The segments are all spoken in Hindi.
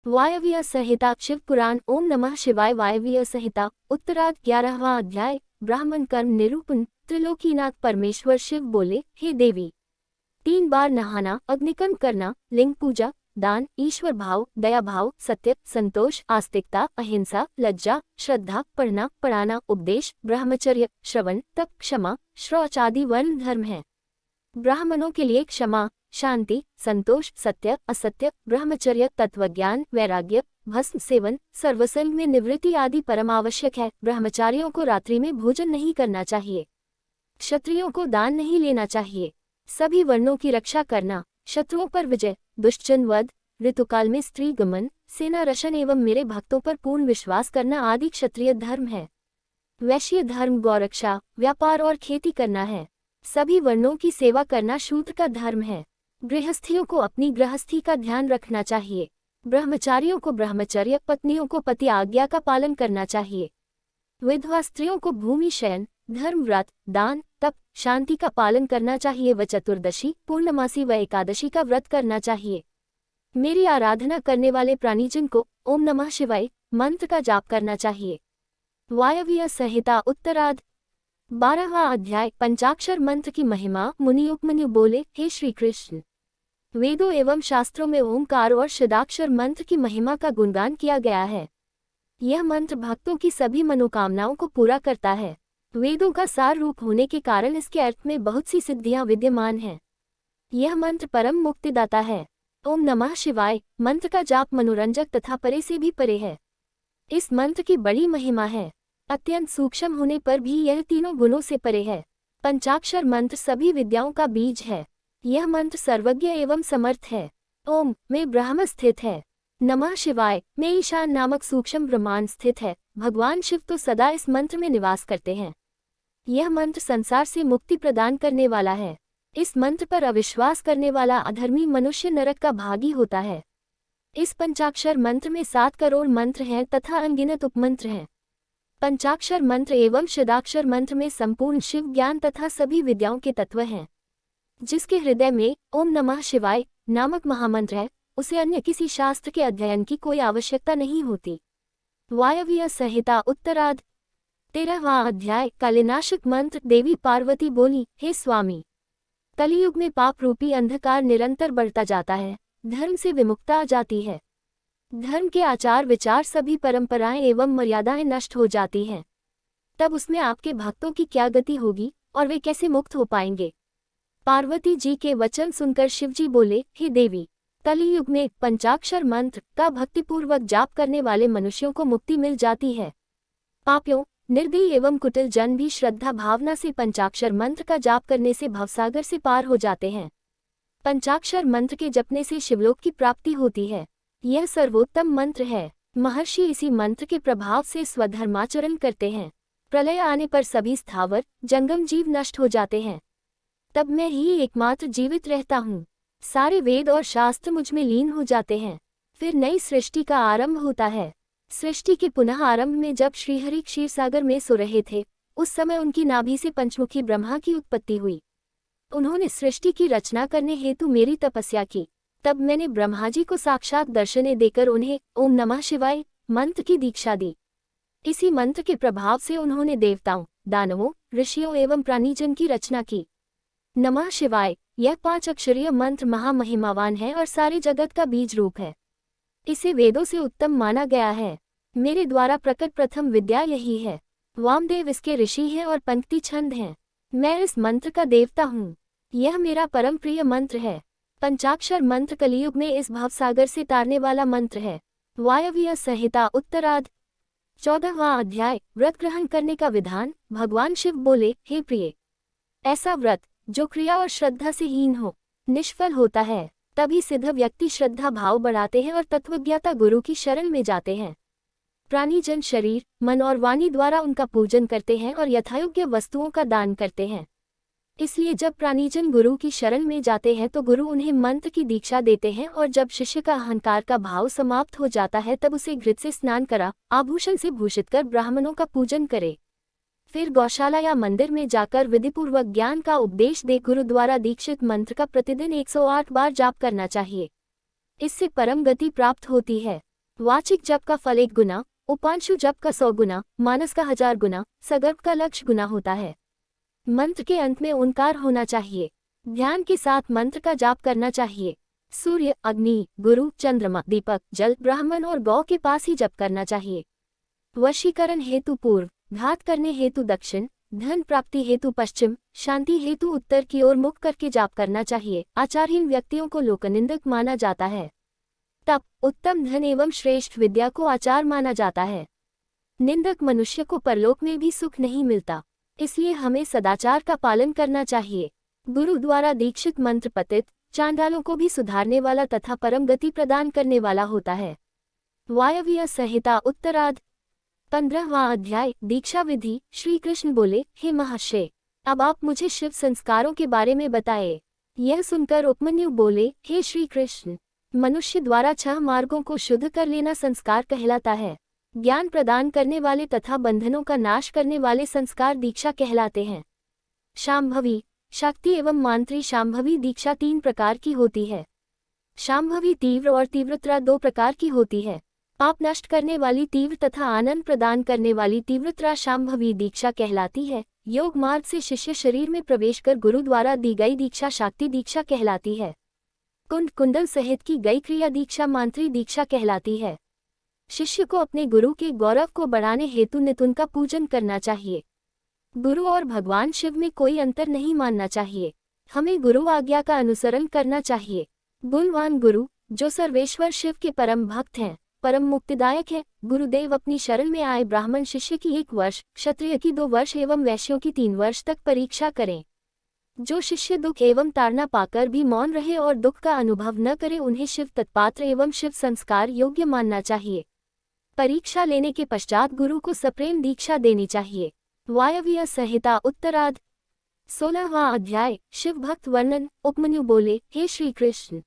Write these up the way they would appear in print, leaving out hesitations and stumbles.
वायव्य संहिता शिव पुराण। ओम नमः शिवाय। वायव्य संहिता उत्तरार्ध 11वां अध्याय। ब्राह्मण कर्म निरूपण। त्रिलोकीनाथ परमेश्वर शिव बोले, हे देवी, 3 बार नहाना, अग्निकर्म करना, लिंग पूजा, दान, ईश्वर भाव, दया भाव, सत्य, संतोष, आस्तिकता, अहिंसा, लज्जा, श्रद्धा, पढ़ना पढ़ाना, उपदेश, ब्रह्मचर्य, श्रवण, तप, क्षमा, शौच आदि वर्ण धर्म है। ब्राह्मणों के लिए क्षमा, शांति, संतोष, सत्य, असत्य, ब्रह्मचर्य, तत्वज्ञान, वैराग्य, भस्म सेवन, सर्वसंग में निवृत्ति आदि परम आवश्यक है। ब्रह्मचारियों को रात्रि में भोजन नहीं करना चाहिए। क्षत्रियों को दान नहीं लेना चाहिए। सभी वर्णों की रक्षा करना, शत्रुओं पर विजय, दुष्टजन वध, ऋतुकाल में स्त्री गमन, सेना रक्षण एवं मेरे भक्तों पर पूर्ण विश्वास करना आदि क्षत्रिय धर्म है। वैश्य धर्म गौरक्षा, व्यापार और खेती करना है। सभी वर्णों की सेवा करना शूद्र का धर्म है। गृहस्थियों को अपनी गृहस्थी का ध्यान रखना चाहिए। ब्रह्मचारियों को ब्रह्मचर्य, पत्नियों को पति आज्ञा का पालन करना चाहिए। विधवा स्त्रियों को भूमि शयन, धर्म, व्रत, दान, तप, शांति का पालन करना चाहिए व चतुर्दशी, पूर्णमासी व एकादशी का व्रत करना चाहिए। मेरी आराधना करने वाले प्राणीजन को ओम नमः शिवाय मंत्र का जाप करना चाहिए। वायव्य संहिता उत्तरार्ध 12वां अध्याय। पंचाक्षर मंत्र की महिमा। मुनि उपमन्यु बोले, हे श्री कृष्ण, वेदों एवं शास्त्रों में ओंकार और षडाक्षर मंत्र की महिमा का गुणगान किया गया है। यह मंत्र भक्तों की सभी मनोकामनाओं को पूरा करता है। वेदों का सार रूप होने के कारण इसके अर्थ में बहुत सी सिद्धियां विद्यमान हैं। यह मंत्र परम मुक्तिदाता है। ओम नमः शिवाय मंत्र का जाप मनोरंजक तथा परे से भी परे है। इस मंत्र की बड़ी महिमा है। अत्यंत सूक्ष्म होने पर भी यह तीनों गुणों से परे है। पंचाक्षर मंत्र सभी विद्याओं का बीज है। यह मंत्र सर्वज्ञ एवं समर्थ है। ओम में ब्रह्म स्थित है। नमः शिवाय में ईशान नामक सूक्ष्म ब्रह्मांड स्थित है। भगवान शिव तो सदा इस मंत्र में निवास करते हैं। यह मंत्र संसार से मुक्ति प्रदान करने वाला है। इस मंत्र पर अविश्वास करने वाला अधर्मी मनुष्य नरक का भागी होता है। इस पंचाक्षर मंत्र में 7 करोड़ मंत्र हैं तथा अनगिनत उपमंत्र हैं। पंचाक्षर मंत्र एवं षडाक्षर मंत्र में संपूर्ण शिव ज्ञान तथा सभी विद्याओं के तत्व हैं। जिसके हृदय में ओम नमः शिवाय नामक महामंत्र है, उसे अन्य किसी शास्त्र के अध्ययन की कोई आवश्यकता नहीं होती। वायव्य संहिता उत्तरार्ध 13वां अध्याय। कालिनाशक मंत्र। देवी पार्वती बोली, हे स्वामी, कलियुग में पाप रूपी अंधकार निरंतर बढ़ता जाता है। धर्म से विमुक्ता आ जाती है। धर्म के आचार विचार सभी परंपराएं एवं मर्यादाएं नष्ट हो जाती हैं। तब उसमें आपके भक्तों की क्या गति होगी और वे कैसे मुक्त हो पाएंगे। पार्वती जी के वचन सुनकर शिवजी बोले, हे देवी, कलियुग में पंचाक्षर मंत्र का भक्तिपूर्वक जाप करने वाले मनुष्यों को मुक्ति मिल जाती है। पापियों, निर्दयी एवं कुटिल जन भी श्रद्धा भावना से पंचाक्षर मंत्र का जाप करने से भवसागर से पार हो जाते हैं। पंचाक्षर मंत्र के जपने से शिवलोक की प्राप्ति होती है। यह सर्वोत्तम मंत्र है। महर्षि इसी मंत्र के प्रभाव से स्वधर्माचरण करते हैं। प्रलय आने पर सभी स्थावर जंगम जीव नष्ट हो जाते हैं। तब मैं ही एकमात्र जीवित रहता हूँ। सारे वेद और शास्त्र मुझ में लीन हो जाते हैं। फिर नई सृष्टि का आरंभ होता है। सृष्टि के पुनः आरंभ में जब श्रीहरि क्षीरसागर में सो रहे थे, उस समय उनकी नाभि से पंचमुखी ब्रह्मा की उत्पत्ति हुई। उन्होंने सृष्टि की रचना करने हेतु मेरी तपस्या की। तब मैंने ब्रह्मा जी को साक्षात दर्शनें देकर उन्हें ओम नमः शिवाय मंत्र की दीक्षा दी। इसी मंत्र के प्रभाव से उन्होंने देवताओं, दानवों, ऋषियों एवं प्राणीजन की रचना की। नमः शिवाय यह 5 अक्षरीय मंत्र महामहिमावान है और सारे जगत का बीज रूप है। इसे वेदों से उत्तम माना गया है। मेरे द्वारा प्रकट प्रथम विद्या यही है। वामदेव इसके ऋषि हैं और पंक्ति छंद हैं। मैं इस मंत्र का देवता हूँ। यह मेरा परम प्रिय मंत्र है। पंचाक्षर मंत्र कलियुग में इस भवसागर से तारने वाला मंत्र है। वायव्य संहिता उत्तरार्ध 14वां अध्याय। व्रत ग्रहण करने का विधान। भगवान शिव बोले, हे प्रिय, ऐसा व्रत जो क्रिया और श्रद्धा से हीन हो, निष्फल होता है। तभी सिद्ध व्यक्ति श्रद्धा भाव बढ़ाते हैं और तत्वज्ञाता गुरु की शरण में जाते हैं। प्राणीजन शरीर, मन और वाणी द्वारा उनका पूजन करते हैं और यथायोग्य वस्तुओं का दान करते हैं। इसलिए जब प्राणीजन गुरु की शरण में जाते हैं तो गुरु उन्हें मंत्र की दीक्षा देते हैं और जब शिष्य का अहंकार का भाव समाप्त हो जाता है तब उसे घृत से स्नान करा, आभूषण से भूषित कर ब्राह्मणों का पूजन करे। फिर गौशाला या मंदिर में जाकर विधिपूर्वक ज्ञान का उपदेश दे गुरु द्वारा दीक्षित मंत्र का प्रतिदिन 108 बार जाप करना चाहिए। इससे परम गति प्राप्त होती है। वाचिक जप का फल 1 गुना, उपांशु जप का 100 गुना, मानस का 1000 गुना, सगर्भ का लक्ष गुना होता है। मंत्र के अंत में ओंकार होना चाहिए। ध्यान के साथ मंत्र का जाप करना चाहिए। सूर्य, अग्नि, गुरु, चंद्रमा, दीपक, जल, ब्राह्मण और गौ के पास ही जप करना चाहिए। वशीकरण हेतु पूर्व, घात करने हेतु दक्षिण, धन प्राप्ति हेतु पश्चिम, शांति हेतु उत्तर की ओर मुख करके जाप करना चाहिए। आचारहीन व्यक्तियों को लोकनिंदक माना जाता है। तप, उत्तम धन एवं श्रेष्ठ विद्या को आचार माना जाता है। निंदक मनुष्य को परलोक में भी सुख नहीं मिलता, इसलिए हमें सदाचार का पालन करना चाहिए। गुरु द्वारा दीक्षित मंत्र पतित चांडालों को भी सुधारने वाला तथा परम गति प्रदान करने वाला होता है। वायव्य संहिता उत्तरार्ध 15वां अध्याय दीक्षा विधि। श्री कृष्ण बोले, हे महाशय, अब आप मुझे शिव संस्कारों के बारे में बताएं। यह सुनकर उपमन्यु बोले, हे श्री कृष्ण, मनुष्य द्वारा 6 मार्गों को शुद्ध कर लेना संस्कार कहलाता है। ज्ञान प्रदान करने वाले तथा बंधनों का नाश करने वाले संस्कार दीक्षा कहलाते हैं। शांभवी, शक्ति एवं मांत्री शांभवी दीक्षा 3 प्रकार की होती है। शांभवी तीव्र और तीव्रतरा 2 प्रकार की होती है। पाप नष्ट करने वाली तीव्र तथा आनंद प्रदान करने वाली तीव्रतरा शांभवी दीक्षा कहलाती है। योग मार्ग से शिष्य शरीर में प्रवेश कर गुरु द्वारा दी गई दीक्षा शाक्ति दीक्षा कहलाती है। कुंड कुंडल सहित की गई क्रिया दीक्षा मांत्री दीक्षा कहलाती है। शिष्य को अपने गुरु के गौरव को बढ़ाने हेतु नित उनका पूजन करना चाहिए। गुरु और भगवान शिव में कोई अंतर नहीं मानना चाहिए। हमें गुरु आज्ञा का अनुसरण करना चाहिए। गुणवान गुरु, जो सर्वेश्वर शिव के परम भक्त हैं, परम मुक्तिदायक है। गुरुदेव अपनी शरण में आए ब्राह्मण शिष्य की 1 वर्ष, क्षत्रिय की 2 वर्ष एवं वैश्यों की 3 वर्ष तक परीक्षा करें। जो शिष्य दुख एवं ताड़ना पाकर भी मौन रहे और दुख का अनुभव न करे, उन्हें शिव तत्पात्र एवं शिव संस्कार योग्य मानना चाहिए। परीक्षा लेने के पश्चात गुरु को सप्रेम दीक्षा देनी चाहिए। वायव्य संहिता उत्तरार्ध 16वां अध्याय शिव भक्त वर्णन। उपमन्यु बोले, हे श्री कृष्ण,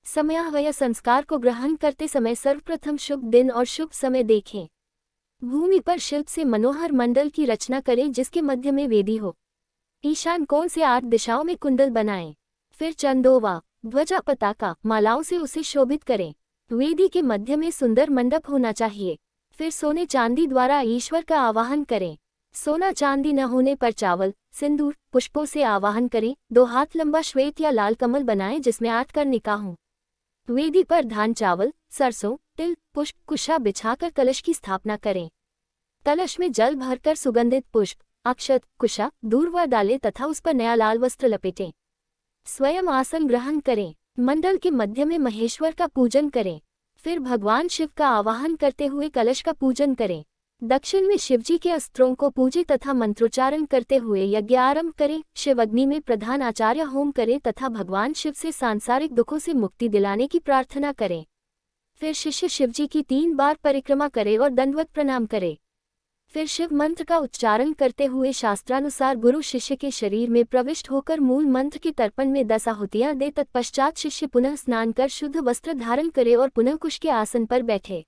समयावय संस्कार को ग्रहण करते समय सर्वप्रथम शुभ दिन और शुभ समय देखें। भूमि पर शिल्प से मनोहर मंडल की रचना करें जिसके मध्य में वेदी हो। ईशान कोण से 8 दिशाओं में कुंडल बनाएं। फिर चंदोवा, ध्वजा, पताका, मालाओं से उसे शोभित करें। वेदी के मध्य में सुंदर मंडप होना चाहिए। फिर सोने चांदी द्वारा ईश्वर का आवाहन करें। सोना चांदी न होने पर चावल, सिंदूर, पुष्पों से आवाहन करें। 2 हाथ लंबा श्वेत या लाल कमल बनाएं जिसमें 8 कर्णिका हों। वेदी पर धान, चावल, सरसों, तिल, पुष्प, कुशा बिछाकर कलश की स्थापना करें। कलश में जल भरकर सुगंधित पुष्प, अक्षत, कुशा, दूर्वा डालें तथा उस पर नया लाल वस्त्र लपेटें। स्वयं आसन ग्रहण करें। मंडल के मध्य में महेश्वर का पूजन करें। फिर भगवान शिव का आवाहन करते हुए कलश का पूजन करें। दक्षिण में शिवजी के अस्त्रों को पूजे तथा मंत्रोच्चारण करते हुए यज्ञ आरंभ करें। शिव अग्नि में प्रधान आचार्य होम करें तथा भगवान शिव से सांसारिक दुखों से मुक्ति दिलाने की प्रार्थना करें। फिर शिष्य शिवजी की 3 बार परिक्रमा करे और दंडवत प्रणाम करे। फिर शिव मंत्र का उच्चारण करते हुए शास्त्रानुसार गुरु शिष्य के शरीर में प्रविष्ट होकर मूल मंत्र के तर्पण में 10 आहुतियां दे। तत्पश्चात शिष्य पुनः स्नान कर शुद्ध वस्त्र धारण करे और पुनः कुश के आसन पर बैठे।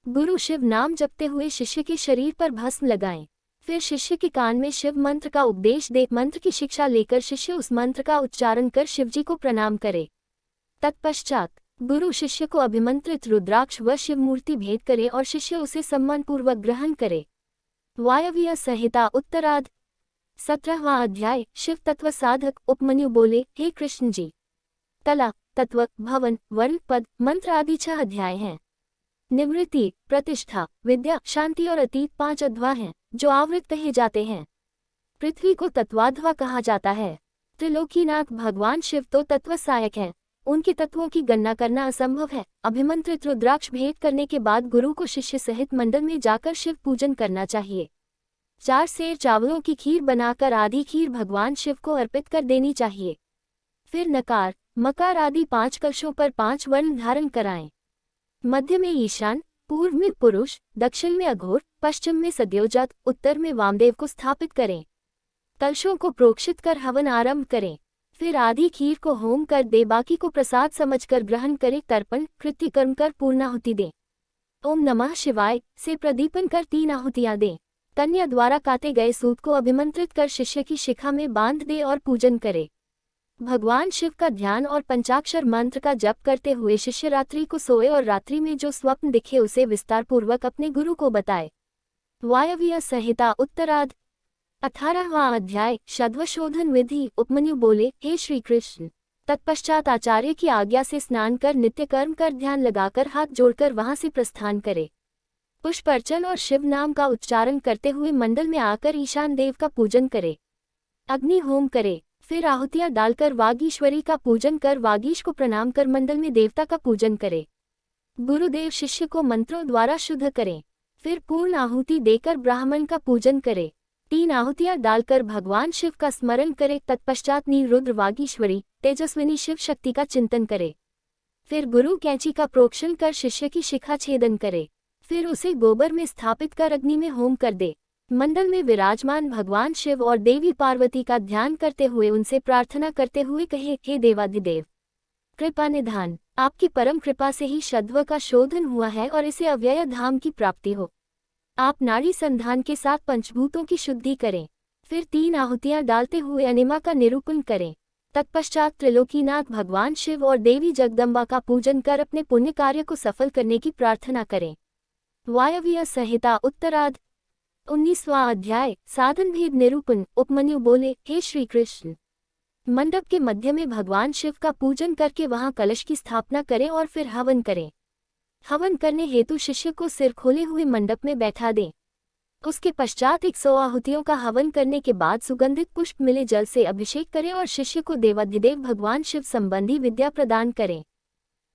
गुरु शिव नाम जपते हुए शिष्य के शरीर पर भस्म लगाएं। फिर शिष्य के कान में शिव मंत्र का उपदेश दे मंत्र की शिक्षा लेकर शिष्य उस मंत्र का उच्चारण कर शिवजी को प्रणाम करे। तत्पश्चात गुरु शिष्य को अभिमंत्रित रुद्राक्ष व शिव मूर्ति भेंट करे और शिष्य उसे सम्मानपूर्वक ग्रहण करे। वायव्य संहिता उत्तरार्ध 17वां अध्याय शिव तत्व साधक। उपमन्यु बोले, हे कृष्ण जी, कला, तत्व, भवन, वर्ण, पद, मंत्र आदि 6 अध्याय हैं। निवृत्ति, प्रतिष्ठा, विद्या, शांति और अतीत 5 अध्याय हैं जो आवृत कहे जाते हैं। पृथ्वी को तत्वाध्वा कहा जाता है। त्रिलोकीनाथ भगवान शिव तो तत्व सहायक हैं, उनके तत्वों की गणना करना असंभव है। अभिमंत्रित रुद्राक्ष भेंट करने के बाद गुरु को शिष्य सहित मंडल में जाकर शिव पूजन करना चाहिए। 4 सेर चावलों की खीर बनाकर आधी खीर भगवान शिव को अर्पित कर देनी चाहिए। फिर नकार, मकार आदि 5 कलशों पर 5 वर्ण धारण कराएं। मध्य में ईशान, पूर्व में पुरुष, दक्षिण में अघोर, पश्चिम में सद्योजात, उत्तर में वामदेव को स्थापित करें। कलशों को प्रोक्षित कर हवन आरंभ करें। फिर आधी खीर को होम कर दे, बाकी को प्रसाद समझकर ग्रहण करे। तर्पण कृत्य कर्म कर पूर्णाहुति दें। ओम नमः शिवाय से प्रदीपन कर 3 आहुतियां दें। कन्या द्वारा काटे गए सूत को अभिमंत्रित कर शिष्य की शिखा में बांध दे और पूजन करे। भगवान शिव का ध्यान और पंचाक्षर मंत्र का जप करते हुए शिष्य रात्रि को सोए और रात्रि में जो स्वप्न दिखे उसे विस्तार पूर्वक अपने गुरु को बताए। वायव्य संहिता उत्तरार्ध 18वां अध्याय शद्वशोधन विधि। उपमन्यु बोले, हे श्री कृष्ण। तत्पश्चात आचार्य की आज्ञा से स्नान कर नित्य कर्म कर ध्यान लगाकर हाथ जोड़कर वहां से प्रस्थान करे। पुष्प अर्चन और शिव नाम का उच्चारण करते हुए मंडल में आकर ईशान देव का पूजन करे। अग्नि होम करे। फिर आहुतियां डालकर वागीश्वरी का पूजन कर वागीश को प्रणाम कर मंडल में देवता का पूजन करे। गुरुदेव शिष्य को मंत्रों द्वारा शुद्ध करें। फिर पूर्ण आहुति देकर ब्राह्मण का पूजन करे। 3 आहुतियां डालकर भगवान शिव का स्मरण करे। तत्पश्चात रुद्र वागीश्वरी तेजस्विनी शिव शक्ति का चिंतन करे। फिर गुरु कैंची का प्रोक्षण कर शिष्य की शिखा छेदन करे। फिर उसे गोबर में स्थापित कर अग्नि में होम कर दे। मंडल में विराजमान भगवान शिव और देवी पार्वती का ध्यान करते हुए उनसे प्रार्थना करते हुए कहे, हे देवाधिदेव, कृपा निधान, आपकी परम कृपा से ही शद्व का शोधन हुआ है और इसे अव्यय धाम की प्राप्ति हो। आप नाड़ी संधान के साथ पंचभूतों की शुद्धि करें। फिर 3 आहुतियां डालते हुए अनिमा का निरूपण करें। तत्पश्चात त्रिलोकीनाथ भगवान शिव और देवी जगदम्बा का पूजन कर अपने पुण्य कार्य को सफल करने की प्रार्थना करें। वायव्य संहिता उत्तरार्ध 19वां अध्याय साधन भेद निरूपण। उपमन्यु बोले, हे श्री कृष्ण। मंडप के मध्य में भगवान शिव का पूजन करके वहां कलश की स्थापना करें और फिर हवन करें। हवन करने हेतु शिष्य को सिर खोले हुए मंडप में बैठा दें। उसके पश्चात 100 आहुतियों का हवन करने के बाद सुगंधित पुष्प मिले जल से अभिषेक करें और शिष्य को देवाधिदेव भगवान शिव संबंधी विद्या प्रदान करें।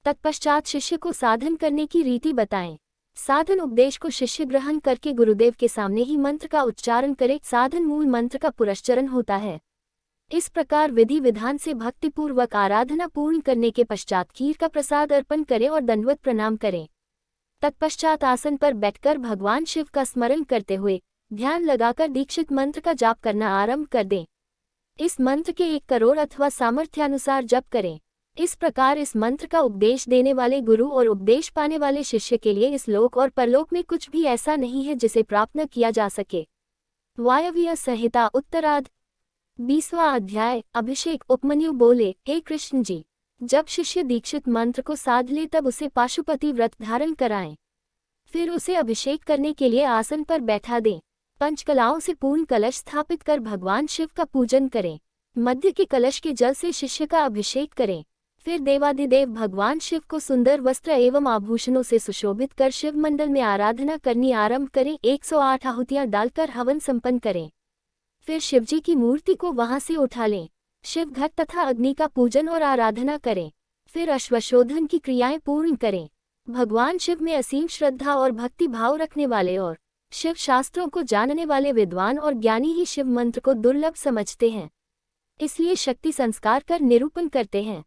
तत्पश्चात शिष्य को साधन करने की रीति बताएं। साधन उपदेश को शिष्य ग्रहण करके गुरुदेव के सामने ही मंत्र का उच्चारण करे। साधन मूल मंत्र का पुरस्चरण होता है। इस प्रकार विधि विधान से भक्तिपूर्वक आराधना पूर्ण करने के पश्चात खीर का प्रसाद अर्पण करें और दंडवत प्रणाम करें। तत्पश्चात आसन पर बैठकर भगवान शिव का स्मरण करते हुए ध्यान लगाकर दीक्षित मंत्र का जाप करना आरंभ कर दें। इस मंत्र के 1 करोड़ अथवा सामर्थ्यानुसार जप करें। इस प्रकार इस मंत्र का उपदेश देने वाले गुरु और उपदेश पाने वाले शिष्य के लिए इस लोक और परलोक में कुछ भी ऐसा नहीं है जिसे प्राप्त न किया जा सके। वायव्य संहिता उत्तरार्ध 20वां अध्याय अभिषेक। उपमन्यु बोले, हे कृष्ण जी, जब शिष्य दीक्षित मंत्र को साध ले तब उसे पाशुपति व्रत धारण कराएं। फिर उसे अभिषेक करने के लिए आसन पर बैठा दें। पंचकलाओं से पूर्ण कलश स्थापित कर भगवान शिव का पूजन करें। मध्य के कलश के जल से शिष्य का अभिषेक करें। फिर देवाधिदेव भगवान शिव को सुंदर वस्त्र एवं आभूषणों से सुशोभित कर शिव मंडल में आराधना करनी आरंभ करें। 108 आहुतियां डालकर हवन संपन्न करें। फिर शिवजी की मूर्ति को वहां से उठा लें। शिव घट तथा अग्नि का पूजन और आराधना करें। फिर अश्वशोधन की क्रियाएं पूर्ण करें। भगवान शिव में असीम श्रद्धा और भक्ति भाव रखने वाले और शिव शास्त्रों को जानने वाले विद्वान और ज्ञानी ही शिव मंत्र को दुर्लभ समझते हैं, इसलिए शक्ति संस्कार कर निरूपण करते हैं।